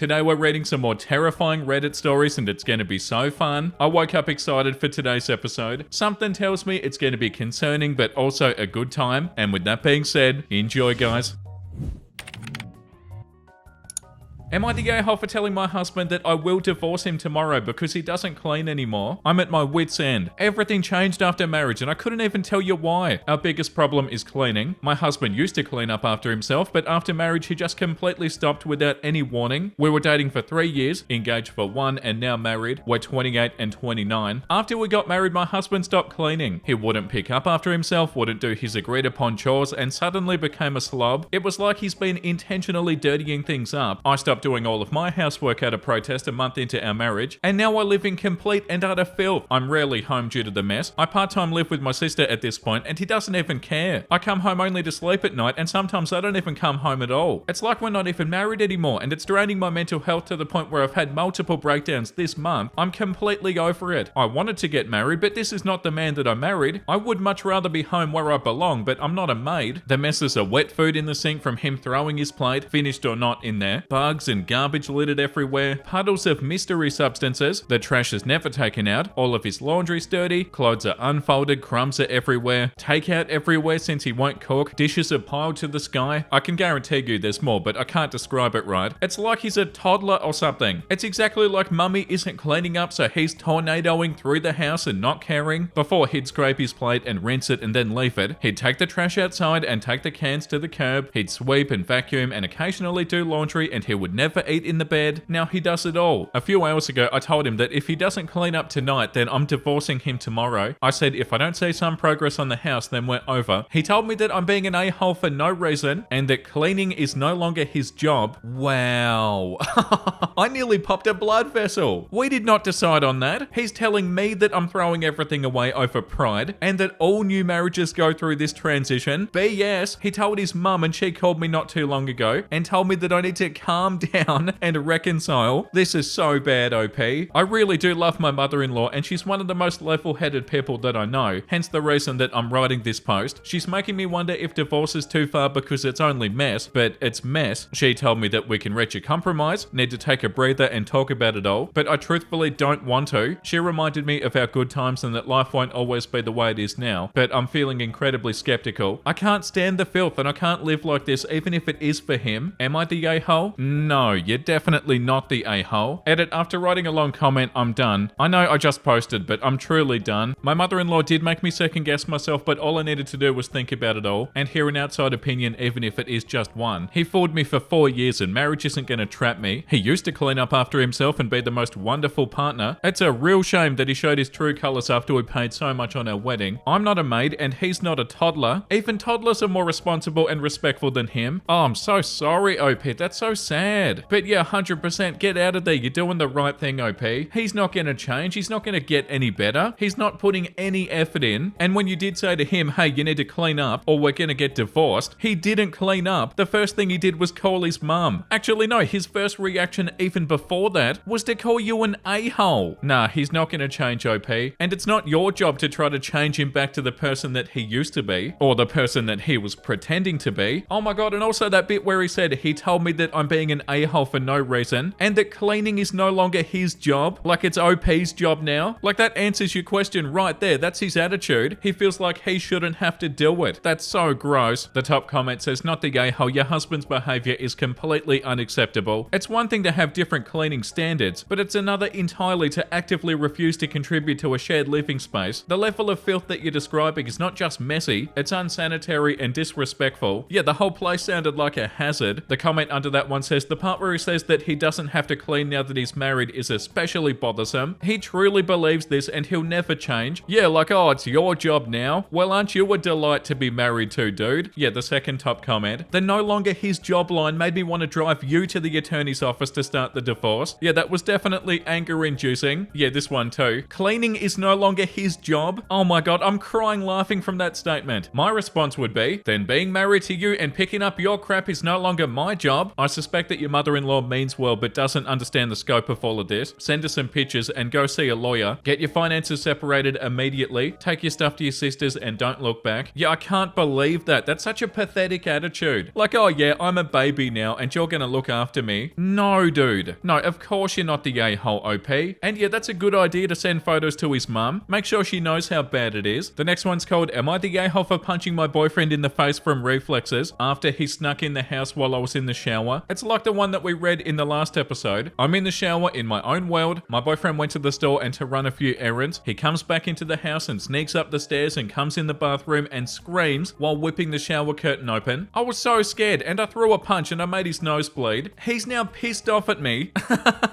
Today we're reading some more terrifying Reddit stories and it's going to be so fun. I woke up excited for today's episode. Something tells me it's going to be concerning but also a good time. And with that being said, enjoy guys. Am I the a-hole for telling my husband that I will divorce him tomorrow because he doesn't clean anymore? I'm at my wit's end. Everything changed after marriage and I couldn't even tell you why. Our biggest problem is cleaning. My husband used to clean up after himself, but after marriage he just completely stopped without any warning. We were dating for 3 years, engaged for 1 and now married. We're 28 and 29. After we got married, my husband stopped cleaning. He wouldn't pick up after himself, wouldn't do his agreed upon chores and suddenly became a slob. It was like he's been intentionally dirtying things up. I stopped doing all of my housework out of protest a month into our marriage, and now I live in complete and utter filth. I'm rarely home due to the mess. I part-time live with my sister at this point, and he doesn't even care. I come home only to sleep at night, and sometimes I don't even come home at all. It's like we're not even married anymore, and it's draining my mental health to the point where I've had multiple breakdowns this month. I'm completely over it. I wanted to get married, but this is not the man that I married. I would much rather be home where I belong, but I'm not a maid. The messes are wet food in the sink from him throwing his plate, finished or not, in there. Bugs and garbage littered everywhere, puddles of mystery substances, the trash is never taken out, all of his laundry's dirty, clothes are unfolded, crumbs are everywhere, takeout everywhere since he won't cook, dishes are piled to the sky. I can guarantee you there's more, but I can't describe it right. It's like he's a toddler or something. It's exactly like mummy isn't cleaning up, so he's tornadoing through the house and not caring. Before he'd scrape his plate and rinse it and then leave it, he'd take the trash outside and take the cans to the curb, he'd sweep and vacuum and occasionally do laundry, and he would never eat in the bed. Now he does it all. A few hours ago I told him that if he doesn't clean up tonight then I'm divorcing him tomorrow. I said if I don't see some progress on the house then we're over. He told me that I'm being an a-hole for no reason and that cleaning is no longer his job. Wow. I nearly popped a blood vessel. We did not decide on that. He's telling me that I'm throwing everything away over pride and that all new marriages go through this transition. BS. He told his mum and she called me not too long ago and told me that I need to calm down and reconcile. This is so bad, OP. I really do love my mother-in-law and she's one of the most level-headed people that I know, hence the reason that I'm writing this post. She's making me wonder if divorce is too far because it's only mess, but it's mess. She told me that we can reach a compromise, need to take a breather and talk about it all, but I truthfully don't want to. She reminded me of our good times and that life won't always be the way it is now, but I'm feeling incredibly skeptical. I can't stand the filth and I can't live like this even if it is for him. Am I the a-hole? No, you're definitely not the a-hole. Edit, after writing a long comment, I'm done. I know I just posted, but I'm truly done. My mother-in-law did make me second guess myself, but all I needed to do was think about it all and hear an outside opinion even if it is just one. He fooled me for 4 years and marriage isn't going to trap me. He used to clean up after himself and be the most wonderful partner. It's a real shame that he showed his true colours after we paid so much on our wedding. I'm not a maid and he's not a toddler. Even toddlers are more responsible and respectful than him. Oh, I'm so sorry, OP. That's so sad. But yeah, 100% get out of there. You're doing the right thing, OP. He's not going to change. He's not going to get any better. He's not putting any effort in. And when you did say to him, hey, you need to clean up or we're going to get divorced, he didn't clean up. The first thing he did was call his mum. Actually, no, his first reaction even before that was to call you an a-hole. Nah, he's not going to change, OP. And it's not your job to try to change him back to the person that he used to be or the person that he was pretending to be. Oh my God, and also that bit where he said he told me that I'm being an a-hole for no reason and that cleaning is no longer his job, like it's OP's job now. Like that answers your question right there. That's his attitude. He feels like he shouldn't have to do it. That's so gross. The top comment says, not the a-hole, your husband's behavior is completely unacceptable. It's one thing to have different cleaning standards, but it's another entirely to actively refuse to contribute to a shared living space. The level of filth that you're describing is not just messy, it's unsanitary and disrespectful. Yeah, the whole place sounded like a hazard. The comment under that one says, the part where he says that he doesn't have to clean now that he's married is especially bothersome. He truly believes this and he'll never change. Yeah, like, oh, it's your job now. Well, aren't you a delight to be married to, dude? Yeah, the second top comment. The no longer his job line made me want to drive you to the attorney's office to start the divorce. Yeah, that was definitely anger inducing. Yeah, this one too. Cleaning is no longer his job. Oh my God, I'm crying laughing from that statement. My response would be, then being married to you and picking up your crap is no longer my job. I suspect that your mother-in-law means well but doesn't understand the scope of all of this. Send her some pictures and go see a lawyer. Get your finances separated immediately. Take your stuff to your sisters and don't look back. Yeah, I can't believe that. That's such a pathetic attitude. Like, oh yeah, I'm a baby now and you're gonna look after me. No, dude. No, of course you're not the a-hole, OP. And yeah, that's a good idea to send photos to his mum. Make sure she knows how bad it is. The next one's called, am I the a-hole for punching my boyfriend in the face from reflexes after he snuck in the house while I was in the shower? It's like the one that we read in the last episode. I'm in the shower in my own world. My boyfriend went to the store and to run a few errands. He comes back into the house and sneaks up the stairs and comes in the bathroom and screams while whipping the shower curtain open. I was so scared and I threw a punch and I made his nose bleed. He's now pissed off at me.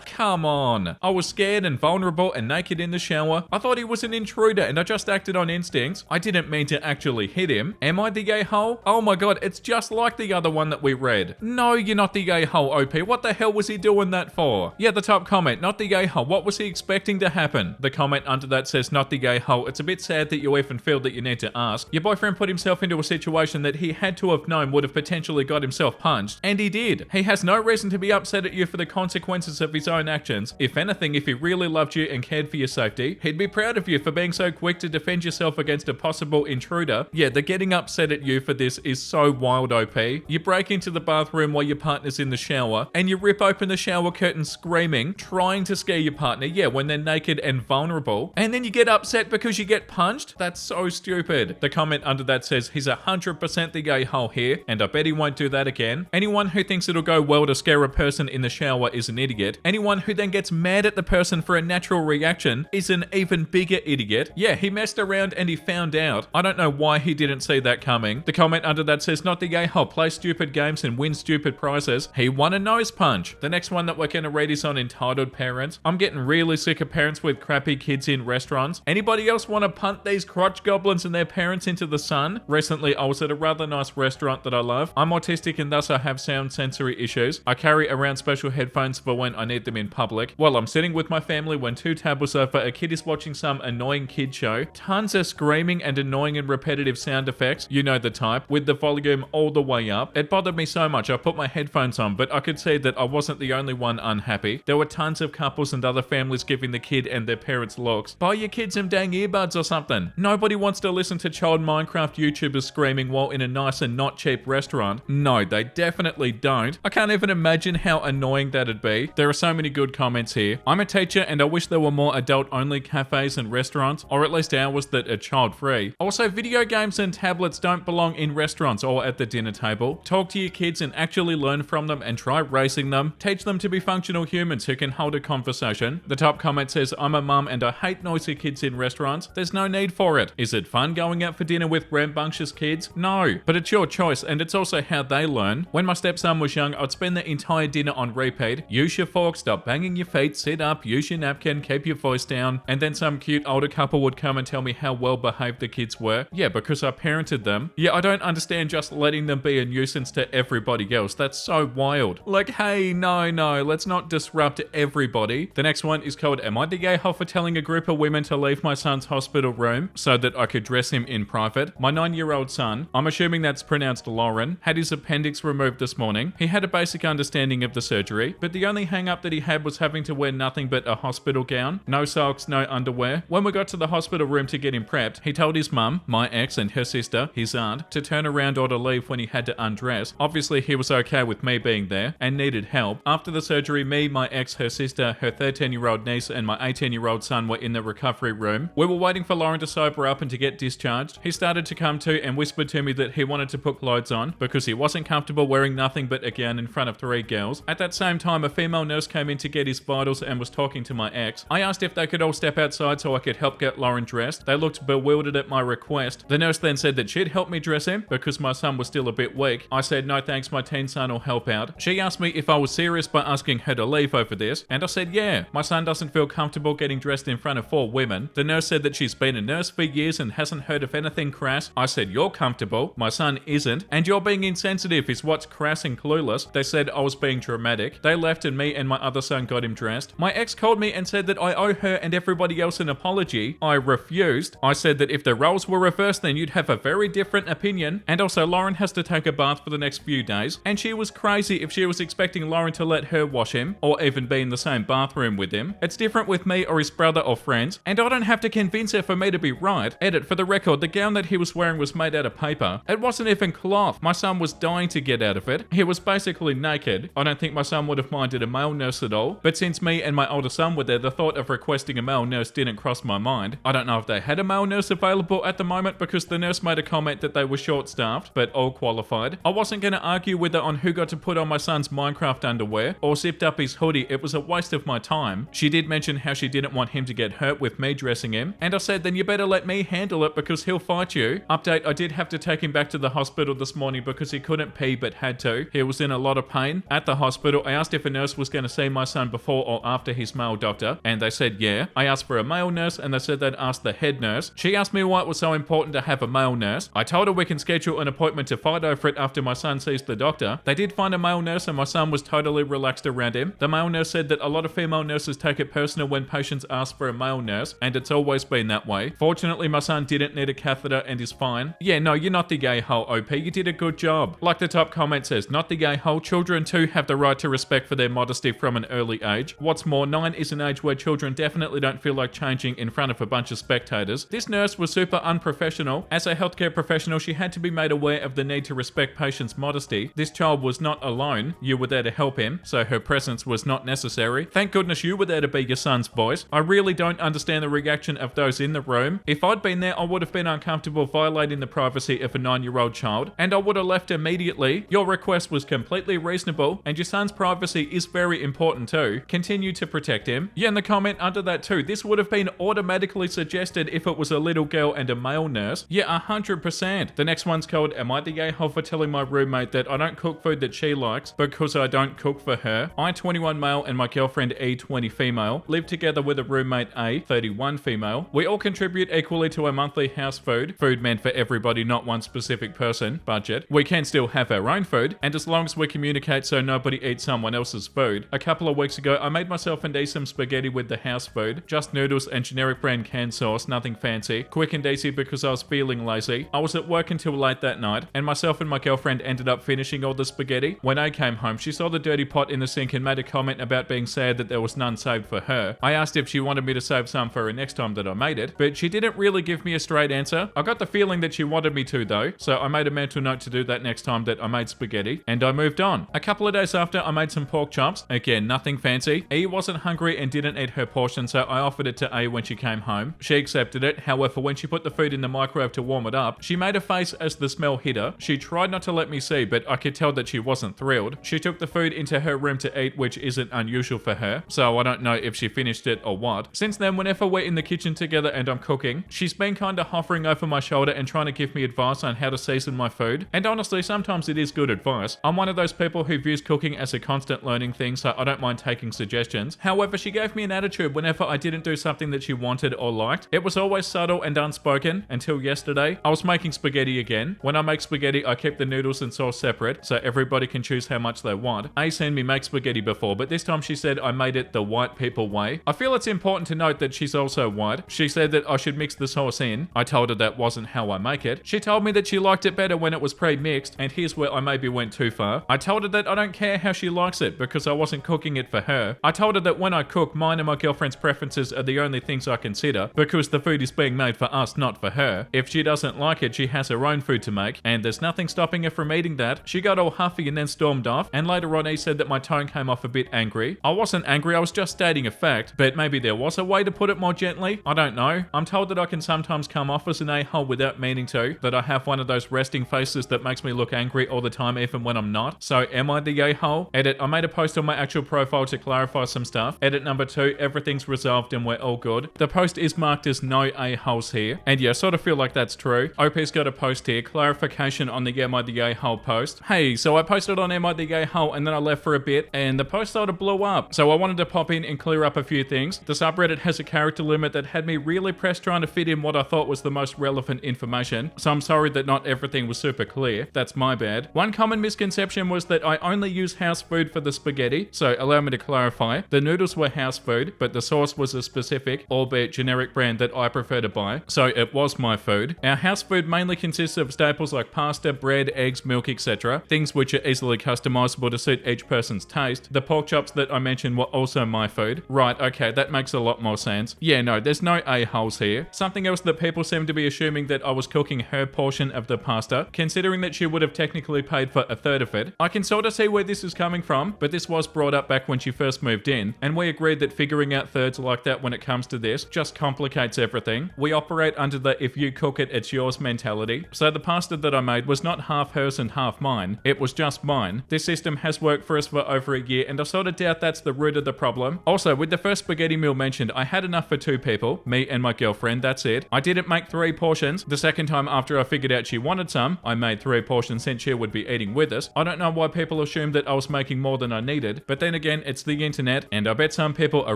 Come on. I was scared and vulnerable and naked in the shower. I thought he was an intruder and I just acted on instincts. I didn't mean to actually hit him. Am I the gay hole? Oh my god, it's just like the other one that we read. No, you're not the gay hole, OP. What the hell was he doing that for? Yeah, the top comment, not the gay hole. What was he expecting to happen? The comment under that says, not the gay hole. It's a bit sad that you even feel that you need to ask. Your boyfriend put himself into a situation that he had to have known would have potentially got himself punched, and he did. He has no reason to be upset at you for the consequences of his own actions. If anything, if he really loved you and cared for your safety, he'd be proud of you for being so quick to defend yourself against a possible intruder. Yeah, the getting upset at you for this is so wild, OP. You break into the bathroom while your partner's in the shower, and you rip open the shower curtain screaming, trying to scare your partner, yeah, when they're naked and vulnerable, and then you get upset because you get punched? That's so stupid. The comment under that says, he's 100% the gay hole here, and I bet he won't do that again. Anyone who thinks it'll go well to scare a person in the shower is an idiot. Anyone who then gets mad at the person for a natural reaction is an even bigger idiot. Yeah, he messed around and he found out. I don't know why he didn't see that coming. The comment under that says, not the gay hole, play stupid games and win stupid prizes. He won a nose punch. The next one that we're going to read is on entitled parents. I'm getting really sick of parents with crappy kids in restaurants. Anybody else want to punt these crotch goblins and their parents into the sun? Recently, I was at a rather nice restaurant that I love. I'm autistic and thus I have sound sensory issues. I carry around special headphones for when I need them in public. While I'm sitting with my family when two tables over, a kid is watching some annoying kid show. Tons of screaming and annoying and repetitive sound effects. You know the type, with the volume all the way up. It bothered me so much I put my headphones on, but I could see that I wasn't the only one unhappy. There were tons of couples and other families giving the kid and their parents looks. Buy your kids some dang earbuds or something. Nobody wants to listen to child Minecraft YouTubers screaming while in a nice and not cheap restaurant. No, they definitely don't. I can't even imagine how annoying that'd be. There are so many good comments here. I'm a teacher and I wish there were more adult-only cafes and restaurants, or at least hours that are child-free. Also, video games and tablets don't belong in restaurants or at the dinner table. Talk to your kids and actually learn from them and try racing them. Teach them to be functional humans who can hold a conversation. The top comment says, I'm a mum and I hate noisy kids in restaurants. There's no need for it. Is it fun going out for dinner with rambunctious kids? No, but it's your choice and it's also how they learn. When my stepson was young, I'd spend the entire dinner on repeat. Use your fork, stop banging your feet, sit up, use your napkin, keep your voice down, and then some cute older couple would come and tell me how well behaved the kids were. Yeah, because I parented them. Yeah, I don't understand just letting them be a nuisance to everybody else. That's so wild. Like, hey, no, let's not disrupt everybody. The next one is called, am I the gay hole for telling a group of women to leave my son's hospital room so that I could dress him in private? My 9-year-old son, I'm assuming that's pronounced Lauren, had his appendix removed this morning. He had a basic understanding of the surgery, but the only hang up that he had was having to wear nothing but a hospital gown. No socks, no underwear. When we got to the hospital room to get him prepped, he told his mum, my ex, and her sister, his aunt, to turn around or to leave when he had to undress. Obviously, he was okay with me being there and needed help. After the surgery, me, my ex, her sister, her 13-year-old niece, and my 18-year-old son were in the recovery room. We were waiting for Lauren to sober up and to get discharged. He started to come to and whispered to me that he wanted to put clothes on because he wasn't comfortable wearing nothing but a gown in front of 3 girls. At that same time, a female nurse came in to get his vitals and was talking to my ex. I asked if they could all step outside so I could help get Lauren dressed. They looked bewildered at my request. The nurse then said that she'd help me dress him because my son was still a bit weak. I said no thanks, my teen son will help out. She asked me if I was serious by asking her to leave over this, and I said yeah. My son doesn't feel comfortable getting dressed in front of 4 women. The nurse said that she's been a nurse for years and hasn't heard of anything crass. I said you're comfortable, my son isn't, and you're being insensitive is what's crass and clueless. They said I was being dramatic. They left and me and my other son got him dressed. My ex called me and said that I owe her and everybody else an apology. I refused. I said that if the roles were reversed then you'd have a very different opinion, and also Lauren has to take a bath for the next few days, and she was crazy if she was expecting Lauren to let her wash him, or even be in the same bathroom with him. It's different with me or his brother or friends, and I don't have to convince her for me to be right. Edit, for the record, the gown that he was wearing was made out of paper. It wasn't even cloth. My son was dying to get out of it. He was basically naked. I don't think my son would have minded a male nurse at all, but since me and my older son were there, the thought of requesting a male nurse didn't cross my mind. I don't know if they had a male nurse available at the moment because the nurse made a comment that they were short-staffed, but all qualified. I wasn't going to argue with her on who got to put on my son's Minecraft underwear or zipped up his hoodie. It was a waste of my time. She did mention how she didn't want him to get hurt with me dressing him, and I said, then you better let me handle it because he'll fight you. Update, I did have to take him back to the hospital this morning because he couldn't pee but had to. He was in a lot of pain. At the hospital, I asked if a nurse was going to see my son before or after his male doctor, and they said yeah. I asked for a male nurse, and they said they'd ask the head nurse. She asked me why it was so important to have a male nurse. I told her we can schedule an appointment to fight over it after my son sees the doctor. They did find a male nurse, and my son was totally relaxed around him. The male nurse said that a lot of female nurses take it personal when patients ask for a male nurse, and it's always been that way. Fortunately, my son didn't need a catheter and is fine. Yeah, no, you're not the gay hole, OP. You did a good job. Like the top comment says, not the gay hole. Children too have the right to respect for their modesty from an early age. What's more, 9 is an age where children definitely don't feel like changing in front of a bunch of spectators. This nurse was super unprofessional. As a healthcare professional, she had to be made aware of the need to respect patients' modesty. This child was not alone. You were there to help him, so her presence was not necessary. Thank goodness you were there to be your son's voice. I really don't understand the reaction of those in the room. If I'd been there, I would have been uncomfortable violating the privacy of a 9-year-old child, and I would have left immediately. Your request was completely reasonable, and your son's privacy is very important too. Continue to protect him. Yeah, in the comment under that too, this would have been automatically suggested if it was a little girl and a male nurse. Yeah, 100%. The next one's called, am I the gay hole for telling my roommate that I don't cook food that she likes because I don't cook for her? I, 21 male, and my girlfriend E, 20 female, live together with a roommate A, 31 female. We all contribute equally to our monthly house food meant for everybody, not one specific person, budget. We can still have our own food, and as long as we communicate so nobody eats someone else's food. A couple of weeks ago, I made myself and Dee some spaghetti with the house food, just noodles and generic brand canned sauce, nothing fancy. Quick and easy because I was feeling lazy. I was at work until late that night, and myself and my girlfriend ended up finishing all the spaghetti. When I came home, she saw the dirty pot in the sink and made a comment about being sad that there was none saved for her. I asked if she wanted me to save some for her next time that I made it, but she didn't really give me a straight answer. I got the feeling that she wanted me to though, so I made a mental note to do that next time that I made spaghetti, and I moved on. A couple of days after, I made some pork chops. Again, nothing fancy. E wasn't hungry and didn't eat her portion, so I offered it to A when she came home. She accepted it. However, when she put the food in the microwave to warm it up, she made a face as the smell hit her. She tried not to let me see, but I could tell that she wasn't thrilled. She took the food into her room to eat, which isn't unusual for her, so I don't know if she finished it or what. Since then, whenever we're in the kitchen together and I'm cooking, she's been kinda hovering over my shoulder and trying to give me advice on how to season my food. And honestly, sometimes it is good advice. I'm one of those people who views cooking as a constant learning thing, so I don't mind taking suggestions. However, she gave me an attitude whenever I didn't do something that she wanted or liked. It was always subtle and unspoken until yesterday. I was making spaghetti again. When I make spaghetti, I keep the noodles and sauce separate so everybody can choose how much they want. A seen me make spaghetti before, but this time she said I made it the white people way. I feel it's important to note that she's also white. She said that I should mix the sauce in. I told her that wasn't how I make it. She told me that she liked it better when it was pre-mixed, and here's where I maybe went too far. I told her that I don't care how she likes it because I wasn't cooking it for her. I told her that when I cook, mine and my girlfriend's preferences are the only things I consider because the food is being made for us, not for her. If she doesn't like it, she has her own food to make, and there's nothing stopping her from eating that. She got all huffy and then stormed off, and later on he said that my tone came off a bit angry. I wasn't angry, I was just stating a fact, but maybe there was a way to put it more gently. I don't know. I'm told that I can sometimes come off as an a-hole without meaning to, that I have one of those resting faces that makes me look angry all the time even when I'm not. So am I the a-hole? Edit, I made a post on my actual profile to clarify some stuff. Edit number 2, everything's resolved and we're all good. The post is marked as no a-holes here, and yeah, I sort of feel like that's true. OP's got a post here, clarification on the am I the a-hole post. Hey, so I posted on am I the a-hole and then I left for a bit and the post sort of blew up. So I wanted to pop in and clear up a few things. The subreddit has a character limit that had me really pressed trying to fit in what I thought was the most relevant information. So I'm sorry that not everything was super clear. That's my bad. One common misconception was that I only use house food for the spaghetti. So allow me to clarify. The noodles were house food, but the sauce was a specific, albeit generic brand that I prefer to buy. So it was my food. Our house food mainly consists of staples like pasta, bread, eggs, milk, etc. Things which are easily customized customizable to suit each person's taste. The pork chops that I mentioned were also my food. Right, okay, that makes a lot more sense. Yeah, no, there's no a-holes here. Something else that people seem to be assuming that I was cooking her portion of the pasta, considering that she would have technically paid for a third of it. I can sort of see where this is coming from, but this was brought up back when she first moved in, and we agreed that figuring out thirds like that when it comes to this just complicates everything. We operate under the if you cook it, it's yours mentality. So the pasta that I made was not half hers and half mine, it was just mine. This system has worked for us for over a year, and I sort of doubt that's the root of the problem. Also, with the first spaghetti meal mentioned, I had enough for 2 people, me and my girlfriend, that's it. I didn't make 3 portions. The second time after I figured out she wanted some, I made 3 portions since she would be eating with us. I don't know why people assumed that I was making more than I needed, but then again, it's the internet, and I bet some people are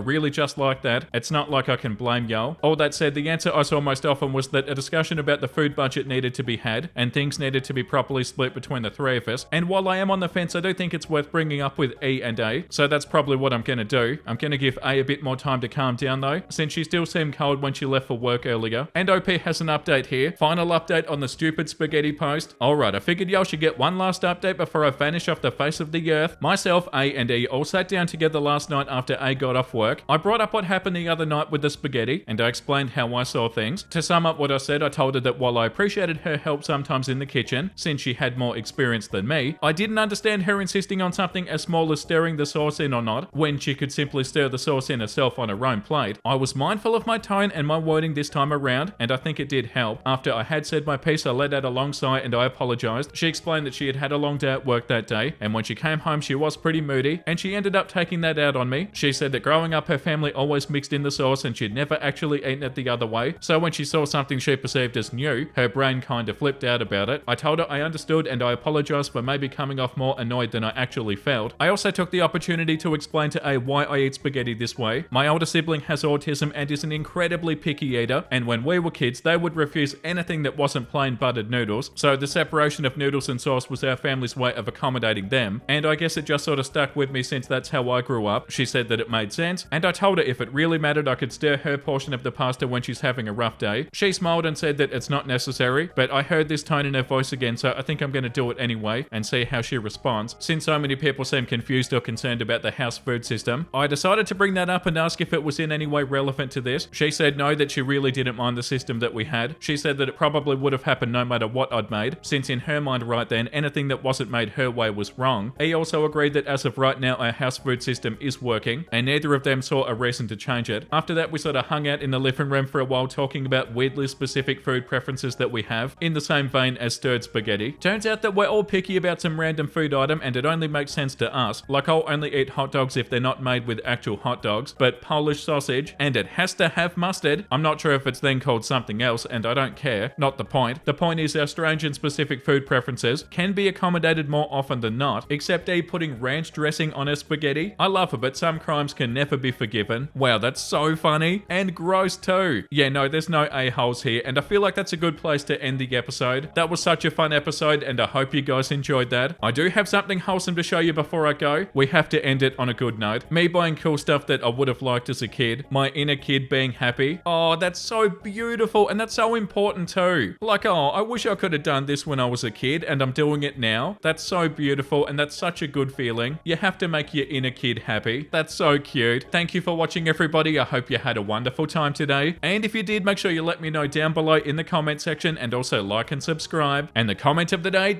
really just like that. It's not like I can blame y'all. All that said, the answer I saw most often was that a discussion about the food budget needed to be had, and things needed to be properly split between the 3 of us. And while I am on the fence, I do think it's worth bringing up with E and A, so that's probably what I'm gonna do. I'm gonna give A a bit more time to calm down though, since she still seemed cold when she left for work earlier. And OP has an update here. Final update on the stupid spaghetti post. Alright, I figured y'all should get one last update before I vanish off the face of the earth. Myself, A and E all sat down together last night after A got off work. I brought up what happened the other night with the spaghetti, and I explained how I saw things. To sum up what I said, I told her that while I appreciated her help sometimes in the kitchen, since she had more experience than me, I didn't understand her insisting on something as small as stirring the sauce in or not, when she could simply stir the sauce in herself on her own plate. I was mindful of my tone and my wording this time around, and I think it did help. After I had said my piece, I let out a long sigh and I apologized. She explained that she had had a long day at work that day, and when she came home she was pretty moody, and she ended up taking that out on me. She said that growing up her family always mixed in the sauce and she'd never actually eaten it the other way, so when she saw something she perceived as new, her brain kinda flipped out about it. I told her I understood and I apologized for maybe coming off more annoyed than I actually felt. I also took the opportunity to explain to A why I eat spaghetti this way. My older sibling has autism and is an incredibly picky eater, and when we were kids they would refuse anything that wasn't plain buttered noodles, so the separation of noodles and sauce was our family's way of accommodating them, and I guess it just sort of stuck with me since that's how I grew up. She said that it made sense, and I told her if it really mattered I could stir her portion of the pasta when she's having a rough day. She smiled and said that it's not necessary, but I heard this tone in her voice again, so I think I'm going to do it anyway and see how she responds. Since so many people seem confused or concerned about the house food system, I decided to bring that up and ask if it was in any way relevant to this. She said no, that she really didn't mind the system that we had. She said that it probably would have happened no matter what I'd made, since in her mind right then, anything that wasn't made her way was wrong. He also agreed that as of right now our house food system is working, and neither of them saw a reason to change it. After that we sort of hung out in the living room for a while talking about weirdly specific food preferences that we have, in the same vein as stirred spaghetti. Turns out that we're all picky about some random food item and it only makes sense to us. Like I'll only eat hot dogs if they're not made with actual hot dogs, but Polish sausage, and it has to have mustard. I'm not sure if it's then called something else and I don't care. Not the point. The point is our strange and specific food preferences can be accommodated more often than not, except A putting ranch dressing on her spaghetti. I love her, but some crimes can never be forgiven. Wow, that's so funny. And gross too. Yeah, no, there's no a-holes here, and I feel like that's a good place to end the episode. That was such a fun episode, and I hope you guys enjoyed that. I do have something wholesome to show you before I go. We have to end it on a good note. Me buying cool stuff that I would have liked as a kid. My inner kid being happy. Oh, that's so beautiful, and that's so important too. Like, oh, I wish I could have done this when I was a kid, and I'm doing it now. That's so beautiful, and that's such a good feeling. You have to make your inner kid happy. That's so cute. Thank you for watching, everybody. I hope you had a wonderful time today. And if you did, make sure you let me know down below in the comment section, and also like and subscribe. And the comment of the day,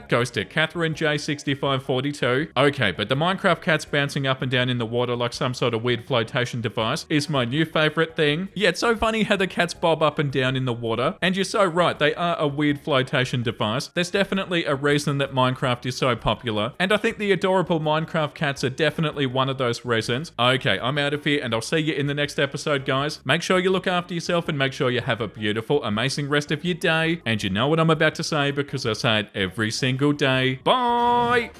goes to Catherine J6542. Okay, but the Minecraft cats bouncing up and down in the water like some sort of weird flotation device is my new favorite thing. Yeah, it's so funny how the cats bob up and down in the water. And you're so right, they are a weird flotation device. There's definitely a reason that Minecraft is so popular. And I think the adorable Minecraft cats are definitely one of those reasons. Okay, I'm out of here and I'll see you in the next episode, guys. Make sure you look after yourself and make sure you have a beautiful, amazing rest of your day. And you know what I'm about to say because I say it every single day. Bye!